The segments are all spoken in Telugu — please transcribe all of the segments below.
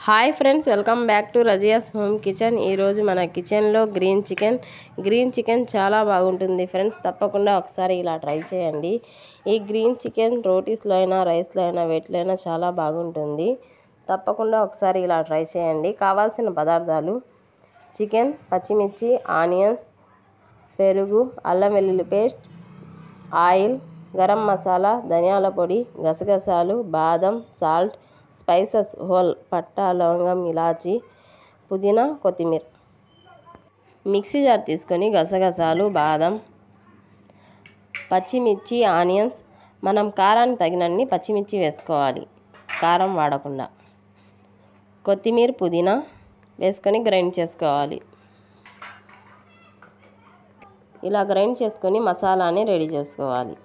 Hi friends, welcome back to Razia's home kitchen. ఈరోజు మన కిచెన్లో గ్రీన్ చికెన్ చాలా బాగుంటుంది ఫ్రెండ్స్. తప్పకుండా ఒకసారి ఇలా ట్రై చేయండి. ఈ గ్రీన్ చికెన్ రోటీస్లో అయినా రైస్లో అయినా వేటిలో అయినా చాలా బాగుంటుంది. తప్పకుండా ఒకసారి ఇలా ట్రై చేయండి. కావాల్సిన పదార్థాలు: చికెన్, పచ్చిమిర్చి, ఆనియన్స్, పెరుగు, అల్లం వెల్లుల్లి పేస్ట్, ఆయిల్, గరం మసాలా, ధనియాల పొడి, గసగసాలు, బాదం, సాల్ట్, స్పైసెస్ హోల్ పట్టా, లవంగం, ఇలాచి, పుదీనా, కొత్తిమీర. మిక్సీ జార్ తీసుకొని గసగసాలు, బాదం, పచ్చిమిర్చి, ఆనియన్స్, మనం కారానికి తగినన్ని పచ్చిమిర్చి వేసుకోవాలి, కారం వాడకుండా. కొత్తిమీర, పుదీనా వేసుకొని గ్రైండ్ చేసుకోవాలి. ఇలా గ్రైండ్ చేసుకొని మసాలాని రెడీ చేసుకోవాలి.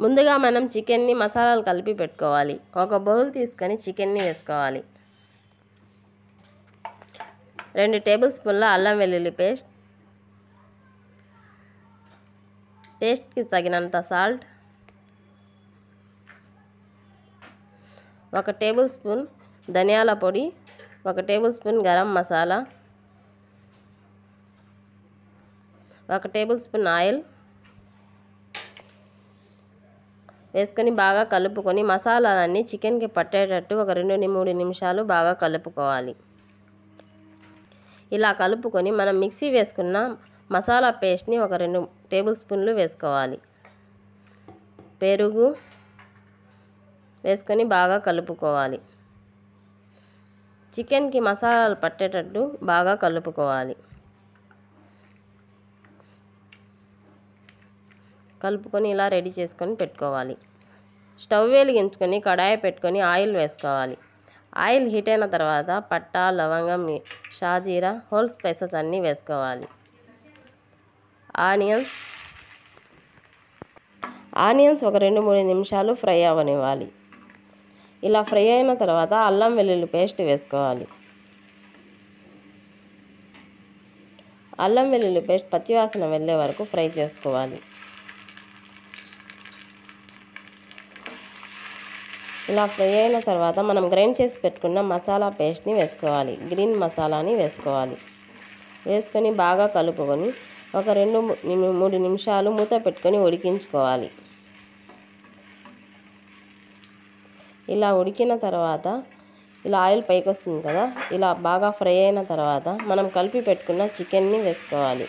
ముందుగా మనం చికెన్ని మసాలాలు కలిపి పెట్టుకోవాలి. ఒక బౌల్ తీసుకొని చికెన్ని వేసుకోవాలి. 2 టేబుల్ స్పూన్ల అల్లం వెల్లుల్లి పేస్ట్, టేస్ట్కి తగినంత సాల్ట్, 1 టేబుల్ స్పూన్ ధనియాల పొడి, 1 table spoon garam masala, 1 table spoon oil వేసుకొని బాగా కలుపుకొని మసాలాలన్నీ చికెన్కి పట్టేటట్టు ఒక 2-3 నిమిషాలు బాగా కలుపుకోవాలి. ఇలా కలుపుకొని మనం మిక్సీ వేసుకున్న మసాలా పేస్ట్ని ఒక 2 టేబుల్ స్పూన్లు వేసుకోవాలి. పెరుగు వేసుకొని బాగా కలుపుకోవాలి. చికెన్కి మసాలాలు పట్టేటట్టు బాగా కలుపుకోవాలి. కలుపుకొని ఇలా రెడీ చేసుకొని పెట్టుకోవాలి. స్టవ్ వెలిగించుకొని కడాయి పెట్టుకొని ఆయిల్ వేసుకోవాలి. ఆయిల్ హీట్ అయిన తర్వాత పట్టా, లవంగం, షాజీరా, హోల్ స్పైసెస్ అన్నీ వేసుకోవాలి. ఆనియన్స్ ఒక 2-3 నిమిషాలు ఫ్రై అవ్వనివ్వాలి. ఇలా ఫ్రై అయిన తర్వాత అల్లం వెల్లుల్లి పేస్ట్ వేసుకోవాలి. అల్లం వెల్లుల్లి పేస్ట్ పచ్చివాసన వెళ్ళే వరకు ఫ్రై చేసుకోవాలి. ఇలా ఫ్రై అయిన తర్వాత మనం గ్రైండ్ చేసి పెట్టుకున్న మసాలా పేస్ట్ని వేసుకోవాలి. గ్రీన్ మసాలాని వేసుకోవాలి. వేసుకొని బాగా కలుపుకొని ఒక 2-3 నిమిషాలు మూత పెట్టుకొని ఉడికించుకోవాలి. ఇలా ఉడికిన తర్వాత ఇలా ఆయిల్ పైకి వస్తుంది కదా, ఇలా బాగా ఫ్రై అయిన తర్వాత మనం కలిపి పెట్టుకున్న చికెన్ని వేసుకోవాలి.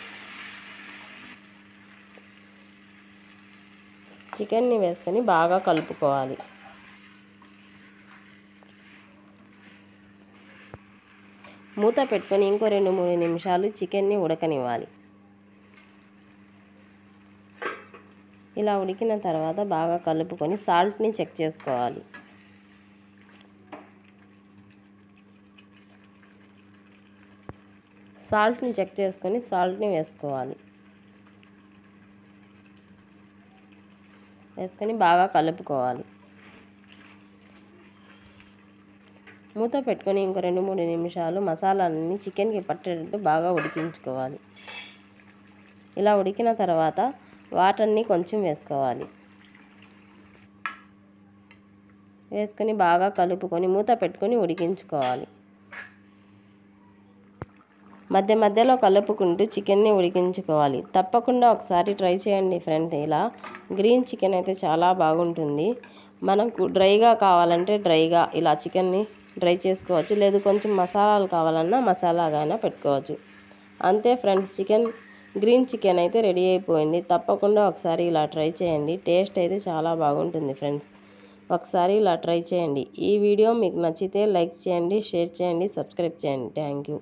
చికెన్ని వేసుకొని బాగా కలుపుకోవాలి. మూత పెట్టుకొని ఇంకో 2-3 నిమిషాలు చికెన్ని ఉడకనివ్వాలి. ఇలా ఉడికిన తర్వాత బాగా కలుపుకొని సాల్ట్ని చెక్ చేసుకోవాలి. సాల్ట్ని చెక్ చేసుకొని సాల్ట్ని వేసుకోవాలి. వేసుకొని బాగా కలుపుకోవాలి. మూత పెట్టుకొని ఇంకో 2-3 నిమిషాలు మసాలాలన్నీ చికెన్కి పట్టేటట్టు బాగా ఉడికించుకోవాలి. ఇలా ఉడికిన తర్వాత వాటర్ని కొంచెం వేసుకోవాలి. వేసుకొని బాగా కలుపుకొని మూత పెట్టుకొని ఉడికించుకోవాలి. మధ్య మధ్యలో కలుపుకుంటూ చికెన్ని ఉడికించుకోవాలి. తప్పకుండా ఒకసారి ట్రై చేయండి ఫ్రెండ్స్. ఇలా గ్రీన్ చికెన్ అయితే చాలా బాగుంటుంది. మనకు డ్రైగా కావాలంటే డ్రైగా ఇలా చికెన్ని డ్రై చేసుకోవచ్చు. లేదు కొంచెం మసాలాలు కావాలన్నా మసాలాగానే పెట్టుకోవచ్చు. అంతే ఫ్రెండ్స్, గ్రీన్ చికెన్ అయితే రెడీ అయిపోయింది. తప్పకుండా ఒకసారి ఇలా ట్రై చేయండి. టేస్ట్ అయితే చాలా బాగుంటుంది ఫ్రెండ్స్. ఒకసారి ఇలా ట్రై చేయండి. ఈ వీడియో మీకు నచ్చితే లైక్ చేయండి, షేర్ చేయండి, సబ్స్క్రైబ్ చేయండి. Thank you.